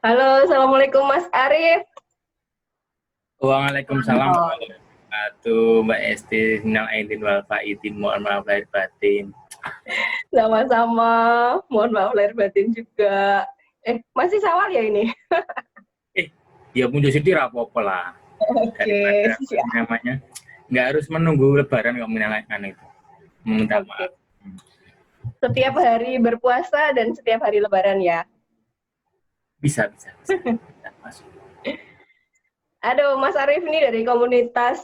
Halo, Assalamualaikum Mas Arif. Waalaikumsalam Mantap. warahmatullahi wabarakatuh, Mbak Esti, minal aidin wal faizin, mohon maaf lahir batin. Sama-sama. Mohon maaf lahir batin juga. Masih sawal ya ini? Eh, ya punya sedih apa-apa lah, Oke, daripada apa sih siap. namanya, nggak harus menunggu lebaran kalau menyalakan itu, meminta Oke. maaf. Setiap hari berpuasa dan setiap hari lebaran ya. Bisa, masuk. Aduh, Mas Arif ini dari komunitas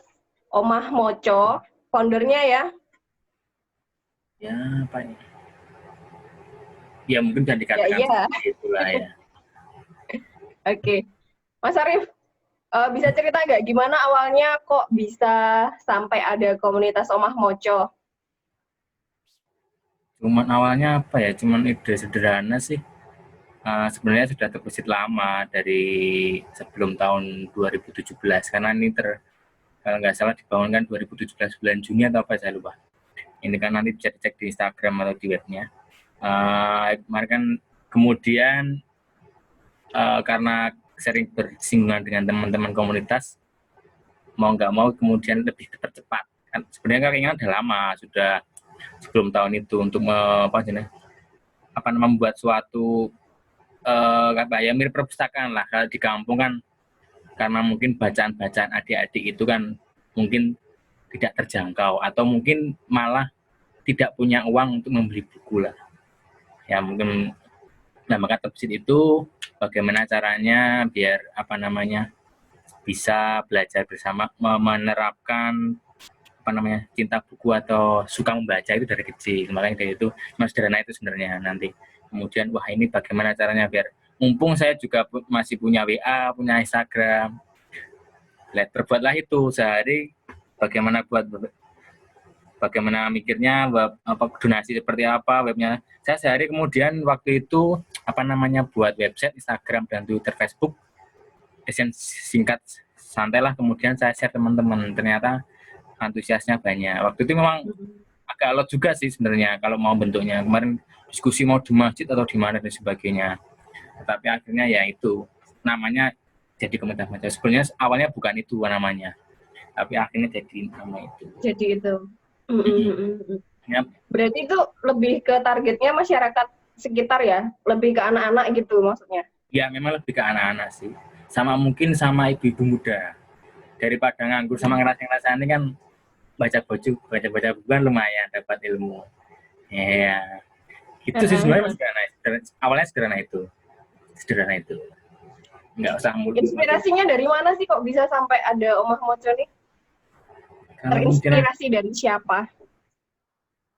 Omah Moco, foundernya ya. Ya, apa ya? Ya mungkin bisa Ya dikatakan iya. seperti itulah ya. Oke. Mas Arif, bisa cerita nggak gimana awalnya kok bisa sampai ada komunitas Omah Moco? Cuman awalnya apa ya, cuman ide sederhana sih. Sebenarnya sudah terbesit lama dari sebelum tahun 2017 karena ini kalau nggak salah dibangunkan 2017 bulan Juni atau apa saya lupa. Ini kan nanti bisa dicek di Instagram atau di webnya. Kemarin kan kemudian karena sering bersinggungan dengan teman-teman komunitas, mau nggak mau kemudian lebih dipercepat. Kan sebenarnya kan keinginan udah lama, sudah sebelum tahun itu untuk membuat suatu ya mirip perpustakaan lah. Kalau di kampung kan karena mungkin bacaan-bacaan adik-adik itu kan mungkin tidak terjangkau atau mungkin malah tidak punya uang untuk membeli buku lah. Ya mungkin maka terbesit itu bagaimana caranya biar bisa belajar bersama menerapkan cinta buku atau suka membaca itu dari kecil. Makanya dari itu mas sederhana itu sebenarnya nanti kemudian wah ini bagaimana caranya biar mumpung saya juga masih punya WA, punya Instagram, lihat berbuatlah itu sehari bagaimana mikirnya donasi seperti apa webnya. Saya sehari kemudian waktu itu buat website Instagram dan Twitter, Facebook, desain singkat santai lah, kemudian saya share teman-teman, ternyata antusiasnya banyak. Waktu itu memang agak alot juga sih sebenarnya kalau mau bentuknya, kemarin diskusi mau di masjid atau di mana dan sebagainya, tapi akhirnya ya itu namanya jadi komunitas baca. Sebenarnya awalnya bukan itu namanya, tapi akhirnya jadi nama itu. Jadi itu. Ya, Berarti itu lebih ke targetnya masyarakat sekitar ya? Lebih ke anak-anak gitu maksudnya? ya memang lebih ke anak-anak sih, sama mungkin sama ibu-ibu muda, daripada nganggur sama ngerasa ini kan baca buku kan lumayan dapat ilmu ya. Itu sih sebenarnya awalnya sederhana itu nggak usah muluk pakai. Inspirasinya dari mana sih kok bisa sampai ada Omah Moco nih? Kalau kemungkinan Terinspirasi dari siapa?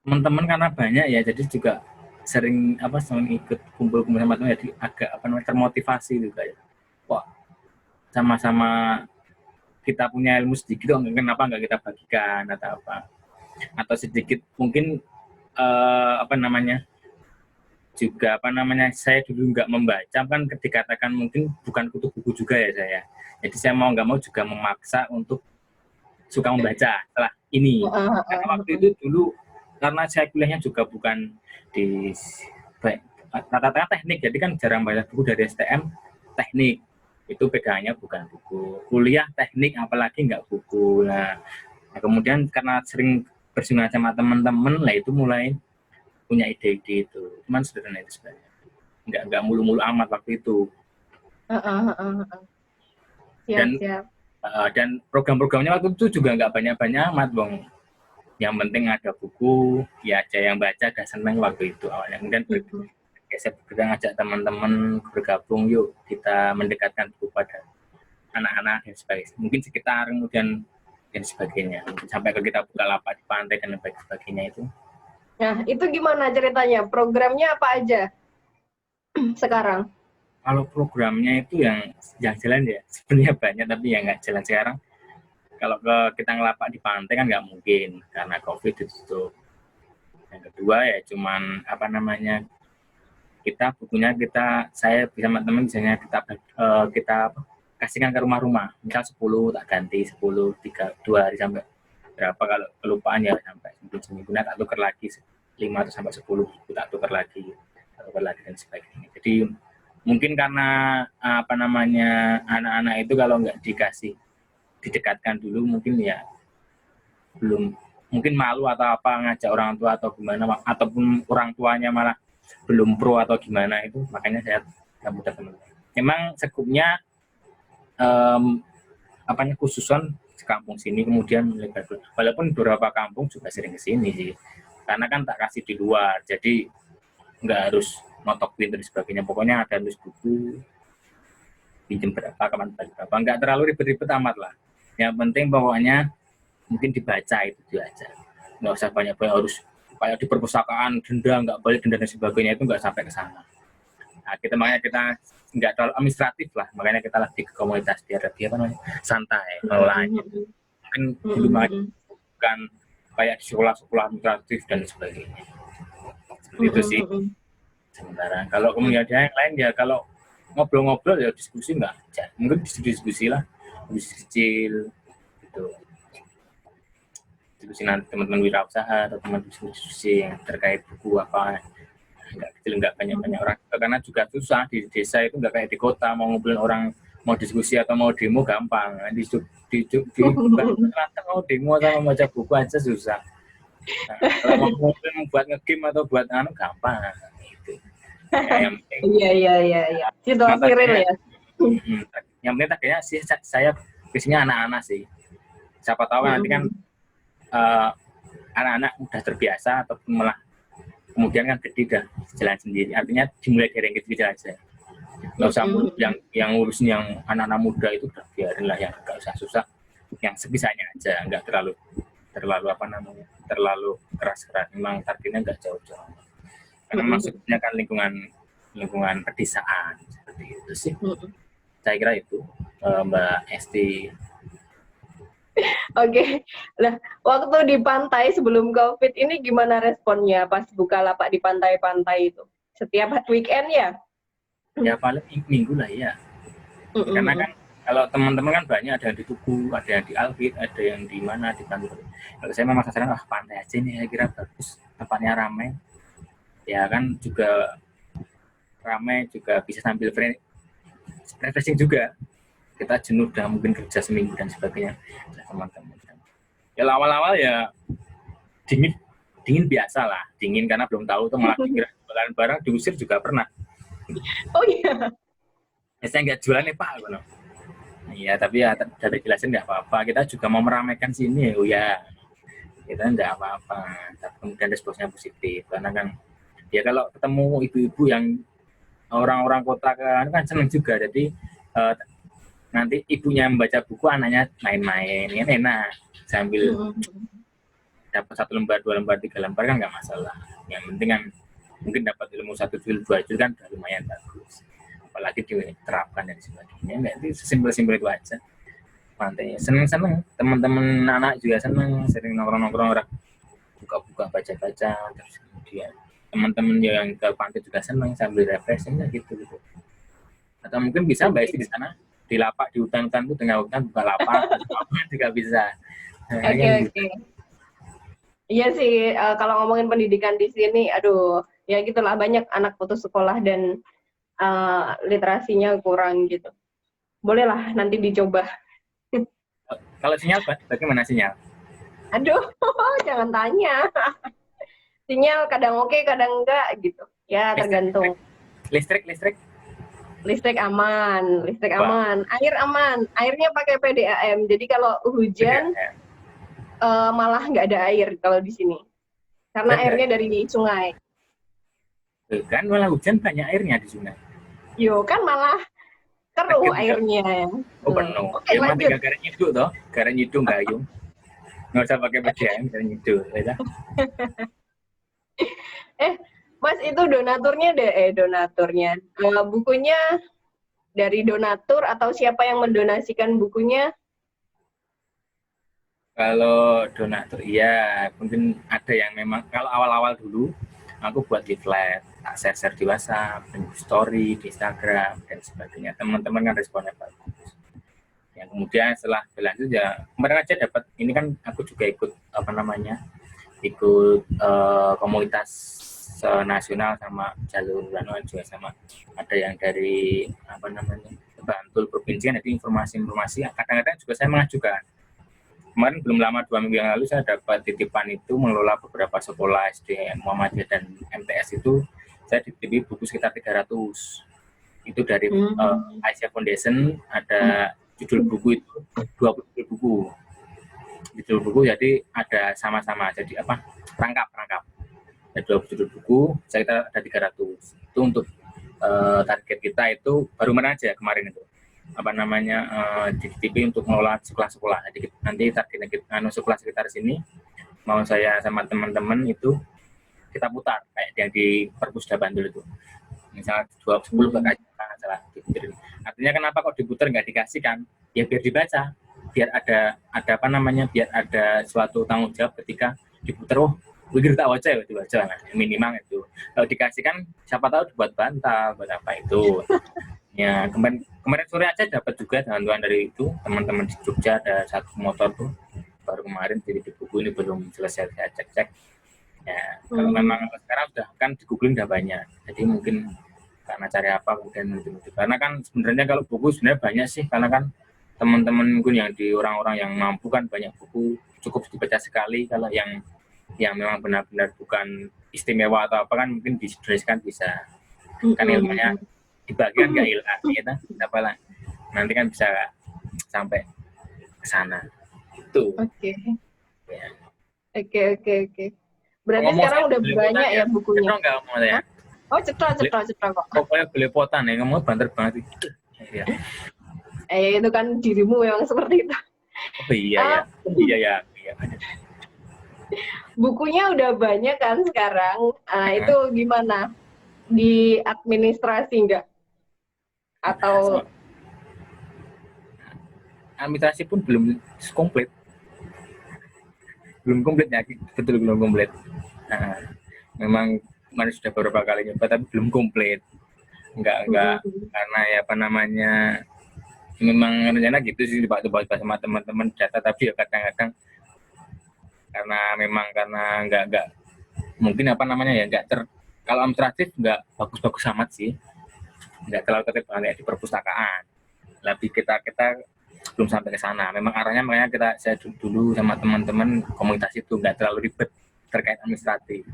teman-teman karena banyak ya, jadi juga sering ikut kumpul-kumpul sama teman, jadi agak termotivasi juga ya. Wah, sama-sama kita punya ilmu sedikit, kenapa nggak kita bagikan atau apa, atau sedikit mungkin juga saya dulu nggak membaca kan, dikatakan mungkin bukan kutu buku juga ya saya, jadi saya mau nggak mau juga memaksa untuk suka membaca setelah ini, karena waktu itu dulu karena saya kuliahnya juga bukan di rata-rata teknik, jadi kan jarang baca buku dari STM teknik, itu pegangannya bukan buku, kuliah teknik apalagi nggak buku. Nah kemudian karena sering bersinggungan sama teman-teman lah, itu mulai punya ide-ide itu, cuman sederhana itu sebenarnya, nggak mulu-mulu amat waktu itu. Siap, dan siap. dan program-programnya waktu itu juga nggak banyak-banyak amat, Bang. Yang penting ada buku, ya aja yang baca, ada seneng waktu itu awalnya. Kemudian saya ngajak teman-teman bergabung, yuk kita mendekatkan buku pada anak-anak dan sebagainya. Mungkin sekitar, kemudian dan sebagainya. Sampai ke kita buka lapak di pantai dan sebagainya itu. Nah, itu gimana ceritanya? Programnya apa aja sekarang? Kalau programnya itu yang jalan ya, sebenarnya banyak, tapi ya nggak jalan sekarang. Kalau kita ngelapak di pantai kan nggak mungkin, karena COVID ditutup. Yang kedua ya cuman saya bisa sama teman misalnya kita kasihkan ke rumah-rumah, misal 10 tak ganti 10, 2 hari sampai berapa, kalau kelupaan ya sampai seminggu tak tukar lagi 5 atau sampai 10 tak tukar lagi dan sebagainya. Jadi mungkin karena apa namanya anak-anak itu kalau nggak didekatkan dulu mungkin ya belum, mungkin malu atau apa ngajak orang tua atau gimana, ataupun orang tuanya malah belum pro atau gimana, itu makanya saya nggak mudah teman-teman. Memang sekupnya apanya khususan kampung sini, kemudian walaupun beberapa kampung juga sering kesini sih, karena kan tak kasih di luar, jadi nggak harus notok pintu dan sebagainya, pokoknya ada nulis buku, pinjam berapa, kapan berapa, nggak terlalu ribet-ribet amat lah. Yang penting pokoknya mungkin dibaca itu aja, nggak usah banyak-banyak harus kayak di perpustakaan denda, nggak boleh denda dan sebagainya, itu nggak sampai ke sana. Nah, makanya kita nggak terlalu administratif lah, makanya kita lebih ke komunitas biar lebih apa namanya santai mengelolanya. Mungkin dulu bukan kayak di sekolah-sekolah administratif dan sebagainya. Seperti itu sih. Sementara kalau komunitas yang lain ya kalau ngobrol-ngobrol ya diskusi nggak, mungkin diskusi lah, diskusi kecil gitu. Diskusi nanti teman-teman wirausaha atau teman diskusi yang terkait buku apa, nggak kecil, nggak banyak-banyak orang, karena juga susah di desa itu, nggak kayak di kota, mau ngumpulin orang mau diskusi atau mau demo gampang, di mau demo atau mau baca buku aja susah. Nah, kalau mau buat nge-game atau buat anu gampang gitu. Ya, iya. Situasi real ya. Yang penting tadinya sih saya biasanya anak-anak sih. Siapa tahu nanti kan anak-anak udah terbiasa atau malah kemudian kan gede udah jalan sendiri. Artinya dimulai dari yang kecil aja. Nggak usah yang ngurusin yang anak-anak muda itu udah biarin lah, yang nggak usah susah, yang sebisanya aja, nggak terlalu apa namanya, terlalu keras-keras. Memang targetnya nggak jauh-jauh. Karena maksudnya kan lingkungan pedesaan seperti itu sih. Saya kira itu Mbak Esti. Oke. Nah, waktu di pantai sebelum COVID ini gimana responnya pas buka lapak di pantai-pantai itu? Setiap weekend ya? Ya paling minggu lah ya. Karena kan kalau teman-teman kan banyak, ada yang di Tugu, ada yang di Alkit, ada yang di mana, di Pantai. Kalau saya memang sasaran pantai aja nih, saya kira bagus, tempatnya ramai. Ya kan juga ramai, juga bisa sambil refreshing juga. Kita jenuh udah mungkin kerja seminggu dan sebagainya, teman-teman. Ya awal-awal ya dingin biasa lah, dingin karena belum tahu tuh, malah dikira jualan barang diusir juga pernah. Oh iya. Ya, saya nggak jualan nih Pak. Iya, tapi ya dari jelasin nggak apa-apa. Kita juga mau meramaikan sini, ya. Kita nggak apa-apa. Tapi kemudian responsnya positif, karena kan ya kalau ketemu ibu-ibu yang orang-orang kota kan seneng juga. Jadi nanti ibunya membaca buku, anaknya main-main, ini enak. Sambil dapat 1 lembar, 2 lembar, 3 lembar kan nggak masalah. Yang penting kan mungkin dapat ilmu 1 juz, 2 juz kan udah lumayan bagus. Apalagi diterapkan dan sebagainya. Nanti sesimpel-simpel itu aja. Pantai seneng-seneng, teman-teman anak juga seneng, sering nongkrong-nongkrong, orang buka-buka, baca-baca, terus kemudian teman-teman yang ke pantai juga seneng sambil refreshing gitu. Atau mungkin bisa Mbak Esti di sana, di lapak, di hutan-hutan itu, tengah hutan buka lapak juga bisa. Oke. Iya sih, kalau ngomongin pendidikan di sini, aduh, ya gitulah, banyak anak putus sekolah dan literasinya kurang gitu. Bolehlah nanti dicoba. Kalau sinyal, bagaimana sinyal? Aduh, jangan tanya. Sinyal kadang oke, kadang enggak gitu. Ya tergantung. Listrik aman, air aman. Airnya pakai PDAM. Jadi kalau hujan malah nggak ada air kalau di sini. Karena airnya dari sungai. Kan malah hujan banyak airnya di sungai. Yo, kan malah keruh airnya. Oh penuh. Okay, ya mah tinggal garam nyiduk toh, garam nyiduk gayung. Nggak usah pakai PDAM, garam nyiduk. Mas itu donaturnya bukunya dari donatur atau siapa yang mendonasikan bukunya? Kalau donatur iya, mungkin ada yang memang kalau awal-awal dulu aku buat leaflet, share di WhatsApp, di story, di Instagram dan sebagainya. Teman-teman kan responnya bagus. Yang kemudian setelah berlanjut ya kemarin aja dapat, ini kan aku juga ikut ikut komunitas nasional sama jalur Lanuan juga sama, ada yang dari apa namanya Bantul provinsi kan, jadi informasi-informasi kadang-kadang juga saya mengajukan. Kemarin belum lama 2 minggu yang lalu saya dapat titipan itu mengelola beberapa sekolah SD Muhammadiyah dan MTS itu, saya dititipi buku sekitar 300 itu dari Asia Foundation, ada judul buku itu 20 buku judul buku, jadi ada sama-sama jadi apa rangkap ada 20 judul buku, saya kira ada 300 itu untuk target kita itu baru mana aja kemarin itu apa namanya di TV untuk mengelola sekolah-sekolah. Jadi nanti targetnya kita sekolah sekitar sini mau saya sama teman-teman itu kita putar kayak yang di Perpusda Bantul itu, misalnya 10 salah diputerin. Artinya kenapa kok diputar nggak dikasih kan? Ya biar dibaca, biar ada apa namanya, biar ada suatu tanggung jawab ketika diputar. Oh, begitu tak baca ya dibaca, nah, minimal itu. Kalau dikasih kan siapa tahu dibuat bantal, buat apa itu. Ya kemarin sore aja dapat juga bantuan dari itu teman-teman di Jogja, ada satu motor tuh baru kemarin jadi di buku ini belum selesai saya cek ya. Kalau memang sekarang udah kan di googling udah banyak, jadi mungkin karena cari apa kemudian multi karena kan sebenarnya kalau buku sebenarnya banyak sih, karena kan teman-teman mungkin yang di orang-orang yang mampu kan banyak buku cukup dibaca sekali. Kalau yang memang benar-benar bukan istimewa atau apa kan mungkin didonasikan bisa, kan ilmunya dibagian nggak hilang kita apalah nanti kan bisa sampai ke sana itu. Oke. Ya. Oke. Berarti sekarang udah banyak ya bukunya. Cetro nggak ngomong ya? Oh cetro kok. Pokoknya belepotan ya, ngomong banter banget itu. Ya. Itu kan dirimu yang seperti itu. Oh iya ya. Bukunya udah banyak kan sekarang. Itu gimana? Di administrasi nggak? Atau administrasi pun belum komplit ya, betul belum komplit. Memang kemarin sudah beberapa kali nyoba tapi belum komplit, enggak karena ya apa namanya memang rencana gitu sih coba sama teman-teman data, tapi ya kadang-kadang karena enggak mungkin apa namanya ya enggak kalau administratif enggak bagus-bagus amat sih, enggak terlalu tertib kayak di perpustakaan, lebih kita belum sampai ke sana. Memang arahnya makanya saya dulu sama teman-teman komunitas itu nggak terlalu ribet terkait administratif.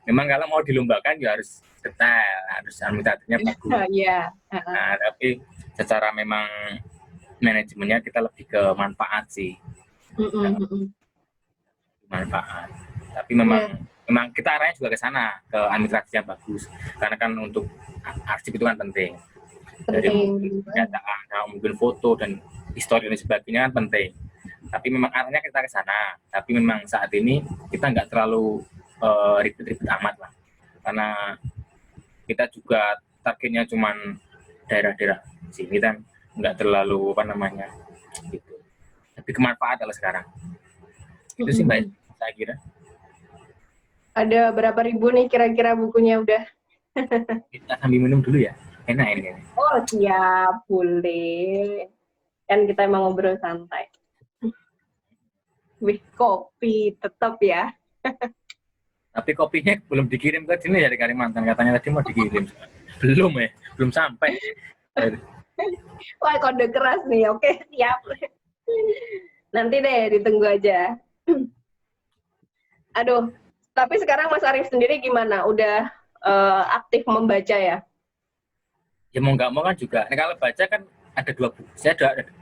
Memang kalau mau dilombakan ya harus detail, harus administratifnya bagus. Nah, tapi secara memang manajemennya kita lebih ke manfaat sih. Manfaat. Tapi memang kita arahnya juga ke sana, ke administrasi yang bagus. Karena kan untuk arsip itu kan penting. Dari pendataan, mungkin foto dan histori dan sebagainya kan penting. Tapi memang arahnya kita ke sana. Tapi memang saat ini kita nggak terlalu ribet-ribet amat lah. Karena kita juga targetnya cuman daerah-daerah sini kan, nggak terlalu apa namanya gitu. Tapi kemanfaat kalau sekarang. Itu sih Mbak, saya kira. Ada berapa ribu nih kira-kira bukunya udah? Kita sambil minum dulu ya. Enak ini. Oh siap, boleh. Kan kita emang ngobrol santai. Wih, kopi tetap ya. Tapi kopinya belum dikirim ke sini dari Kalimantan, katanya tadi mau dikirim. Belum sampai. Wah, kode keras nih. Oke, siap. Nanti deh, ditunggu aja. Aduh, tapi sekarang Mas Arief sendiri gimana? Udah aktif membaca ya? Ya mau nggak mau kan juga. Nah, kalau baca kan ada 2 buku. Saya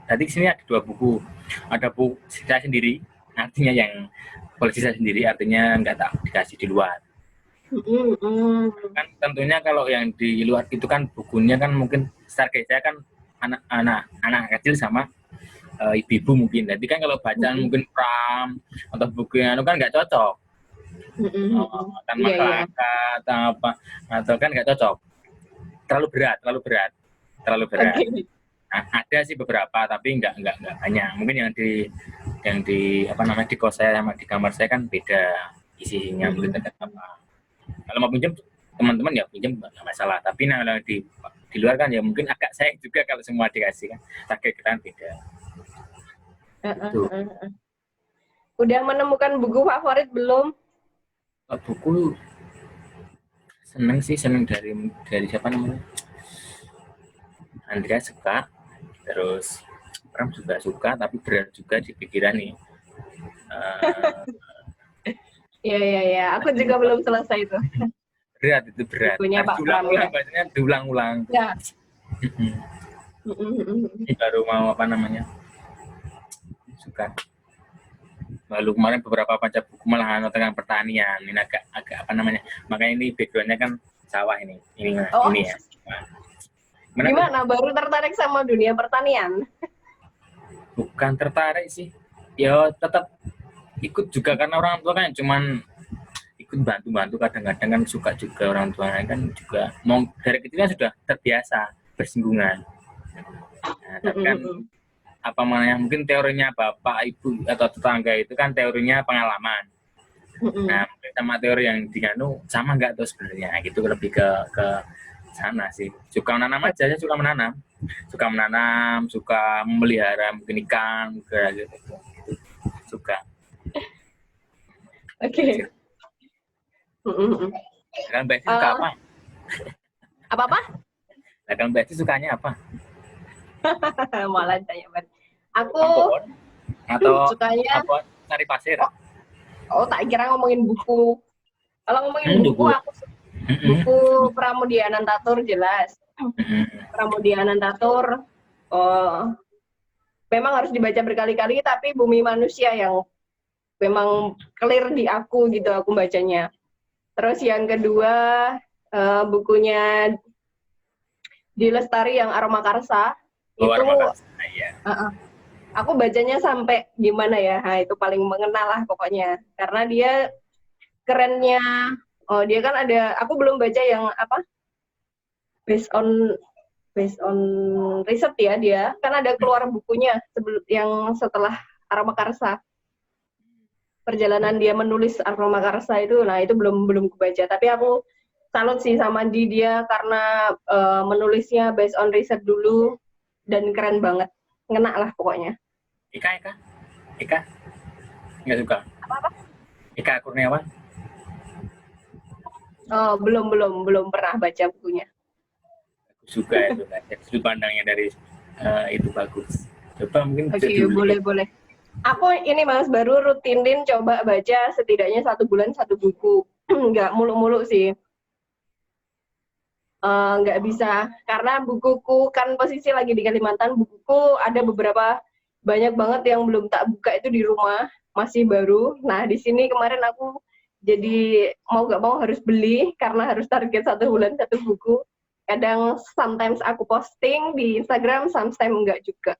dari sini ada 2 buku. Ada buku saya sendiri, artinya yang koleksi saya sendiri, artinya nggak tak dikasih di luar. Kan tentunya kalau yang di luar itu kan bukunya kan mungkin target saya kan anak kecil sama ibu-ibu mungkin. Jadi kan kalau bacaan mungkin pram atau buku yang kan nggak cocok. Kan masyarakat apa atau kan nggak cocok. Terlalu berat. Okay. Nah, ada sih beberapa tapi enggak banyak. Mungkin yang di apa namanya di kos saya sama di kamar saya kan beda isinya mungkin apa. Kalau mau pinjam teman-teman ya pinjam nggak masalah. Tapi kalau di luar kan ya mungkin agak sayang juga kalau semua dikasih kan. Target kita kan beda. Udah menemukan buku favorit belum? Buku Seneng sih, seneng dari siapa namanya, Andrea suka, terus Pram juga suka, tapi berat juga di pikiran nih. Iya, iya, iya. Aku juga belum selesai itu. Berat, itu berat. Bukunya Harus Pak Pram diulang-ulang, ya. bacanya diulang-ulang. Ya. Ini baru mau apa namanya, suka. Lalu kemarin beberapa baca buku malahan tentang pertanian, ini agak apa namanya, makanya ini backgroundnya kan sawah Oh, ini ya. gimana? Baru tertarik sama dunia pertanian? Bukan tertarik sih, ya tetap ikut juga karena orang tua kan cuman ikut bantu-bantu, kadang-kadang kan suka juga, orang tua kan juga mau dari kecilnya sudah terbiasa bersinggungan. Nah, tapi kan apa namanya, mungkin teorinya bapak ibu atau tetangga itu kan teorinya pengalaman. Nah, sama teori yang diganu sama nggak tuh sebenarnya, gitu, lebih ke sana sih. Suka menanam aja, saya suka menanam, suka memelihara mungkin ikan gitu, suka. Oke. Kan Mbak suka apa? Apa? Kan Mbak sukanya apa? Malah tanya banget. Aku atau sukanya apa, cari pasir. Oh, tak kira ngomongin buku. Kalau ngomongin buku, aku buku Pramudia Anantatur jelas. Pramudia Anantatur, memang harus dibaca berkali-kali, tapi Bumi Manusia yang memang clear di aku gitu, aku bacanya. Terus yang kedua, bukunya Di Lestari yang Aroma Karsa. Itu Aroma Karsa, ya. Aku bacanya sampai gimana ya, nah, itu paling mengenal lah pokoknya. Karena dia kerennya, dia kan ada, aku belum baca yang apa, based on riset ya, dia kan ada keluar bukunya yang setelah Aroma Karsa. Perjalanan dia menulis Aroma Karsa itu, nah itu belum kubaca. Tapi aku salut sih sama dia karena menulisnya based on riset dulu dan keren banget, ngena lah pokoknya. Ika nggak suka? Apa? Ika Kurniawan? Oh, belum pernah baca bukunya. Aku suka itu kan, sudut pandangnya dari itu bagus. Coba mungkin boleh. Aku ini Mas baru rutinin coba baca setidaknya 1 bulan 1 buku. Nggak muluk-muluk sih. Nggak bisa karena bukuku kan posisi lagi di Kalimantan, bukuku ada beberapa banyak banget yang belum tak buka itu di rumah, masih baru. Nah di sini kemarin aku jadi mau nggak mau harus beli karena harus target 1 bulan 1 buku. Kadang sometimes aku posting di Instagram, sometimes enggak juga.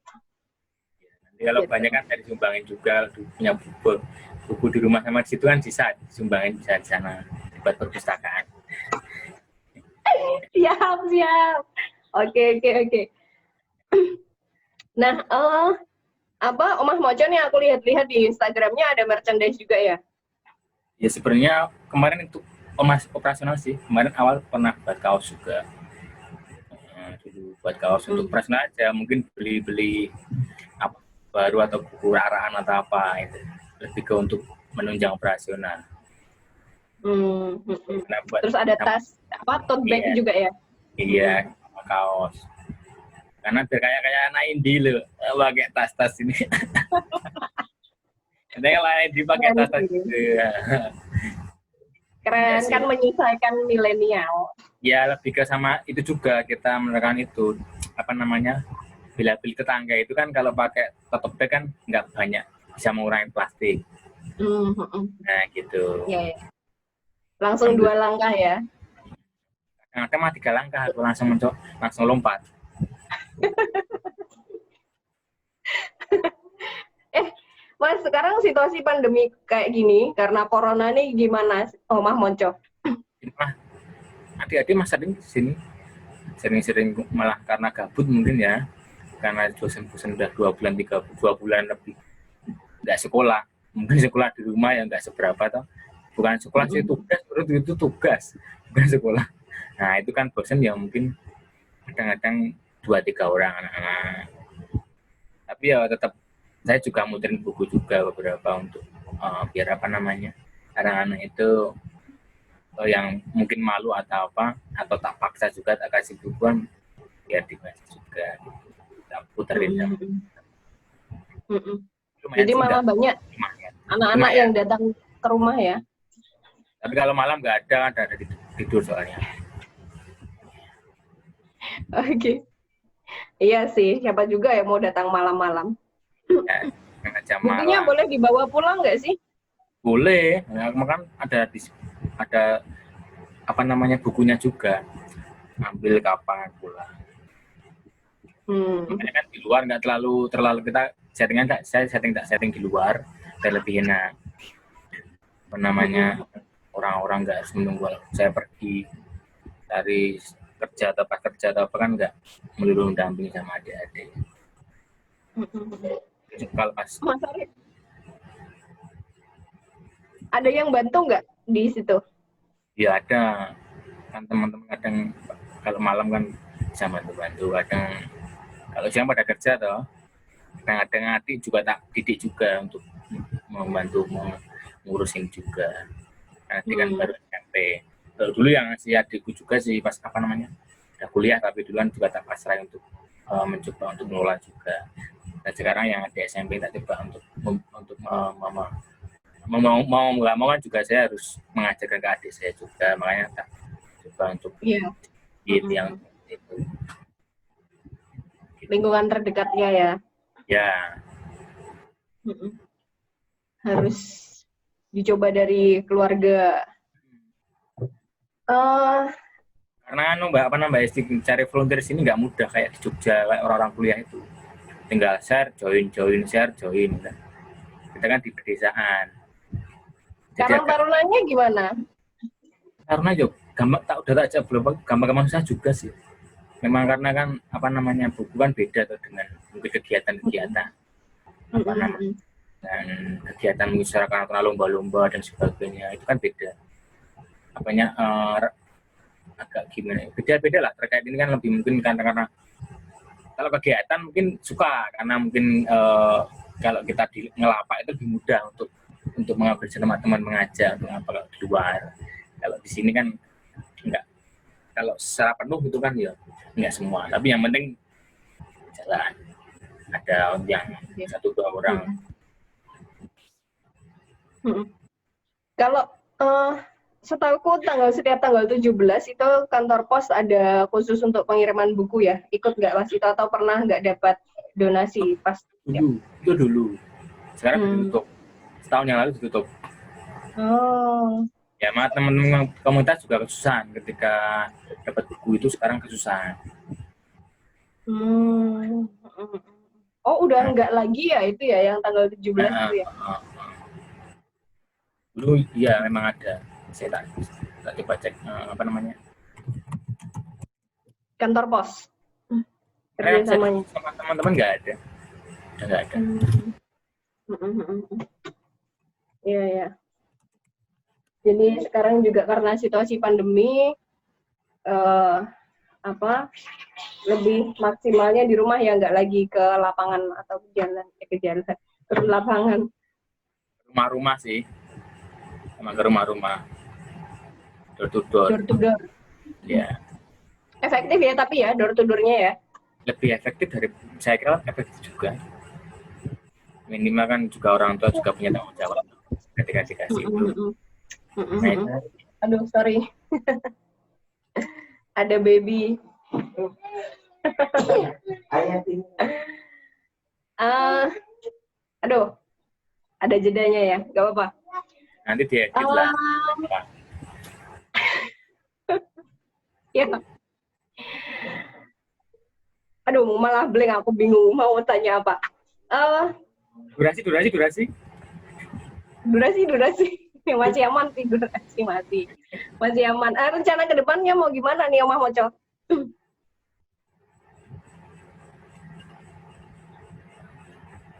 Nanti kalau banyak kan dari sumbangin juga, punya buku di rumah sama di situ kan bisa disumbangin, bisa di sana buat perpustakaan. Siap. Oke. Nah, Omah Moco nih aku lihat-lihat di Instagramnya ada merchandise juga ya? Ya sebenarnya kemarin itu masih operasional sih. Kemarin awal pernah buat kaos juga. Dulu buat kaos untuk operasional aja, mungkin beli apa baru atau buku raraan atau apa itu. Lebih ke untuk menunjang operasional. Terus ada tas tote bag juga ya? Iya, sama kaos. Karena biar kayak anak indie loh, pakai tas-tas ini. Ada yang lain dipakai tas-tas gitu. Keren, kan menyesuaikan milenial. Ya lebih ke sama itu juga, kita menerapkan itu apa namanya, bila beli tetangga itu kan kalau pakai tote bag kan nggak banyak, bisa mengurangi plastik. Nah gitu. Ya. Langsung 2 langkah ya. Kadang-kadang mah 3 langkah, aku langsung lompat. Mas, sekarang situasi pandemi kayak gini karena corona nih gimana, Omah Monco? Adik-adik mas sering sini, sering malah karena gabut mungkin ya, karena bosan udah 2 bulan lebih nggak sekolah, mungkin sekolah di rumah ya nggak seberapa toh, bukan sekolah sih, tugas, itu tugas bukan sekolah. Nah itu kan bosan ya, mungkin kadang-kadang 2-3 orang anak-anak, tapi ya tetap saya juga muterin buku juga beberapa untuk biar apa namanya, anak-anak itu atau yang mungkin malu atau apa, atau tak paksa juga tak kasih bukuan, ya dikasih juga tak puterin jam. Jadi malah banyak anak-anak yang datang ke rumah ya. Tapi kalau malam nggak ada tidur soalnya. Oke. Iya sih, siapa juga yang mau datang malam-malam. Ya, bukunya boleh dibawa pulang nggak sih? Boleh, ya, kan ada apa namanya bukunya juga, ambil kapan pulang. Kan di luar nggak terlalu kita settingan, saya setting di luar, lebih enak. Apa namanya, orang-orang nggak harus menunggu saya pergi dari kerja atau pas kerja atau apa, kan nggak melulu damping sama adik-adik. Kalau pas ada yang bantu nggak di situ? Ya ada, kan teman-teman kadang kalau malam kan bisa bantu-bantu, kadang kalau siang pada kerja toh, kadang adik juga tak didik juga untuk membantu ngurusin juga. Adik kan baru SMP. Dulu yang si adikku juga sih pas apa namanya udah kuliah, tapi duluan juga tak pasrah untuk mencoba untuk mengelola juga. Dan sekarang yang adik SMP tak coba untuk mau nggak mau kan juga saya harus mengajarkan ke adik saya juga, makanya tak coba untuk yang itu lingkungan terdekatnya ya. Ya. Harus dicoba dari keluarga. Karena Mbak cari volunteer sini nggak mudah kayak di Jogja, kayak orang-orang kuliah itu tinggal share join. Kita kan di pedesaan. Karang Tarunanya gimana? Karena udah tak belum gampang susah juga sih. Memang karena kan apa namanya buku kan beda tuh dengan mungkin kegiatan-kegiatan apa namanya dan kegiatan masyarakat, lomba-lomba dan sebagainya, itu kan beda. Apanya agak gimana? Beda-beda lah terkait ini kan, lebih mungkin karena kalau kegiatan mungkin suka karena mungkin kalau kita di ngelapak itu lebih mudah untuk mengambil teman-teman, mengajak untuk apa di luar. Kalau di sini kan enggak, kalau secara penuh itu kan ya enggak semua, tapi yang penting jalan ada yang 1-2 orang. Kalau setahuku setiap tanggal 17 itu kantor pos ada khusus untuk pengiriman buku ya. Ikut nggak Mas itu atau pernah nggak dapat donasi pas? Itu dulu. Sekarang ditutup. Setahun yang lalu ditutup. Ya, teman-teman komunitas juga kesusahan ketika dapat buku itu, sekarang kesusahan. Oh, udah nggak lagi ya itu ya yang tanggal 17 itu ya? Dulu ya memang ada. Saya tak coba cek apa namanya. Kantor pos. Kerjasamanya. Sama teman-teman nggak ada. Udah nggak ada. Iya ya. Jadi sekarang juga karena situasi pandemi lebih maksimalnya di rumah ya, nggak lagi ke lapangan atau ke jalan turun lapangan. Rumah-rumah sih, sama ke rumah-rumah, door to door. Ya. Efektif ya, tapi ya door to door-nya ya. Lebih efektif dari, saya kira efektif juga. Minimal kan juga orang tua juga punya tanggung jawab ketika dikasih itu. Aduh, sorry. Ada baby. Aduh, ada jedanya ya, nggak apa-apa. Nanti diedit lah. Ya. Aduh, malah blank, aku bingung mau tanya apa. Durasi. Masih aman sih, durasi masih aman. Rencana ke depannya mau gimana nih Omah Moco?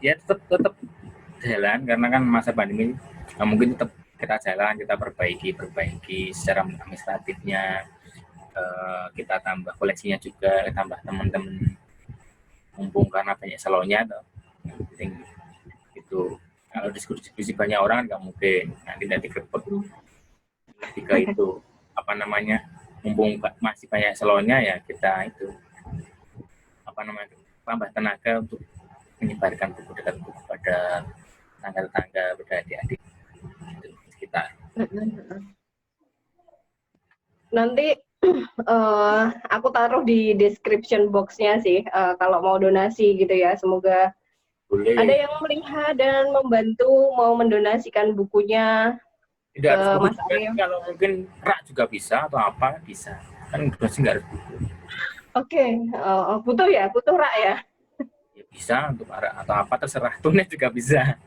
Ya tetap jalan, karena kan masa pandemi mungkin tetap kita jalan, kita perbaiki secara administratifnya, kita tambah koleksinya juga, tambah teman-teman, mumpung karena banyak salonnya tuh. Itu kalau diskusi banyak orang nggak mungkin nanti dari grebek Ketika itu apa namanya, mumpung masih banyak slotnya ya kita itu apa namanya, tambah tenaga untuk menyebarkan buku dekat buku pada tangga-tangga, pada adik-adik sekitar. Nanti aku taruh di description box-nya sih, kalau mau donasi gitu ya. Semoga boleh. Ada yang melihat dan membantu mau mendonasikan bukunya. Tidak harus buku Mas juga, kalau mungkin rak juga bisa atau apa bisa. Kan donasi nggak harus buku. Oke, butuh ya, butuh rak ya. Ya bisa untuk rak atau apa terserah. Tunet juga bisa.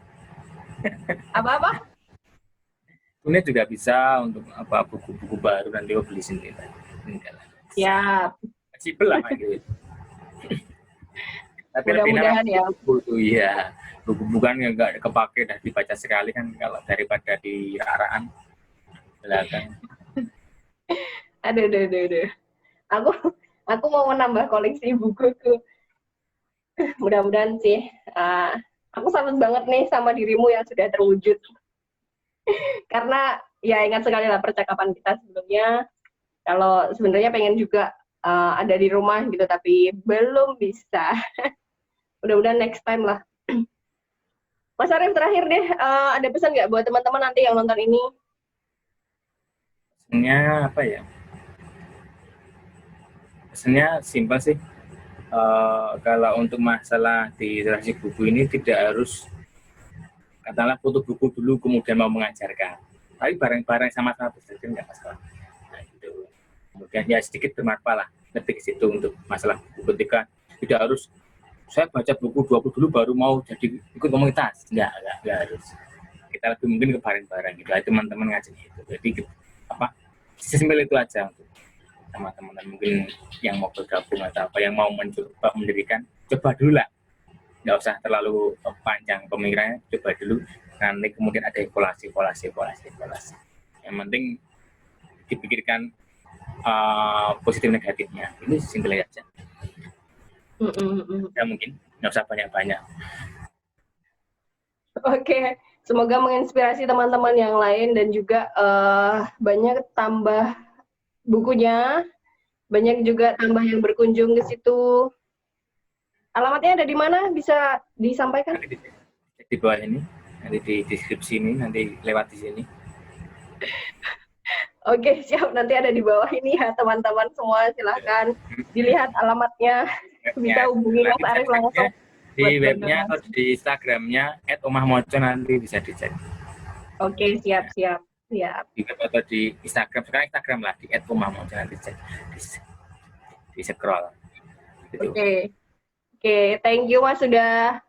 Apa-apa? Tunet juga bisa untuk apa, buku-buku baru nanti lo beli sendiri. Siap. Fleksibel lah gitu. Tapi mudah-mudahan ya. Buku iya. Buku kan yang nggak kepake dan dibaca sekali kan, kalau daripada di rak-rakan belakang. Aduh. Aku mau menambah koleksi bukuku. Mudah-mudahan sih. Aku salut banget nih sama dirimu yang sudah terwujud. Karena ya ingat sekali lah percakapan kita sebelumnya. Kalau sebenarnya pengen juga ada di rumah gitu, tapi belum bisa. Mudah-mudahan next time lah. Mas Arif, terakhir deh, ada pesan nggak buat teman-teman nanti yang nonton ini? Pesannya apa ya? Pesannya simpel sih. Kalau untuk masalah di literasi buku ini tidak harus katakanlah foto buku dulu kemudian mau mengajarkan. Tapi bareng-bareng sama-sama belajar nggak masalah. Nah, gitu. Kemudian ya sedikit bermanfaat lah lebih ke situ untuk masalah buku. Ketika tidak harus saya baca buku 20 dulu baru mau jadi ikut komunitas, enggak harus. Kita lebih mungkin ke bareng-bareng gitu, teman-teman ngajak itu. Jadi apa, sesimpel itu aja untuk sama teman-teman mungkin yang mau bergabung atau apa, yang mau mencoba mendirikan, coba dulu lah, nggak usah terlalu panjang pemikirannya, coba dulu, nanti kemudian ada evaluasi. Yang penting dipikirkan positif negatifnya, ini simpel aja. Ya mungkin nggak usah banyak-banyak. Oke, semoga menginspirasi teman-teman yang lain dan juga banyak tambah bukunya, banyak juga tambah yang berkunjung ke situ. Alamatnya ada di mana? Bisa disampaikan? Di bawah ini, nanti di deskripsi ini, nanti lewat di sini. Oke, siap. Nanti ada di bawah ini ya, teman-teman semua. Silahkan dilihat alamatnya. Bisa hubungi Mas Arif langsung. Di webnya atau di Instagramnya @omahmoco nanti bisa dicek. Oke, siap. Di web atau di Instagram, sekarang Instagram lah, di @omahmoco nanti cek, di scroll. Gitu. Oke, thank you Mas sudah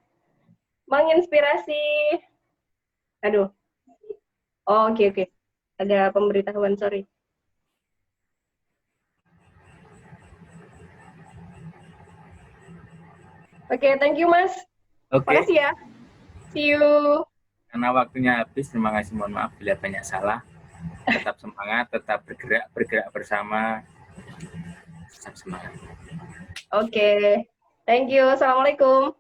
menginspirasi. Aduh. Oke. Ada pemberitahuan, sorry. Oke, thank you Mas. Makasih ya. See you. Karena waktunya habis, terima kasih, mohon maaf bila banyak salah. Tetap semangat, tetap bergerak bersama. Tetap semangat. Oke. Thank you. Assalamualaikum.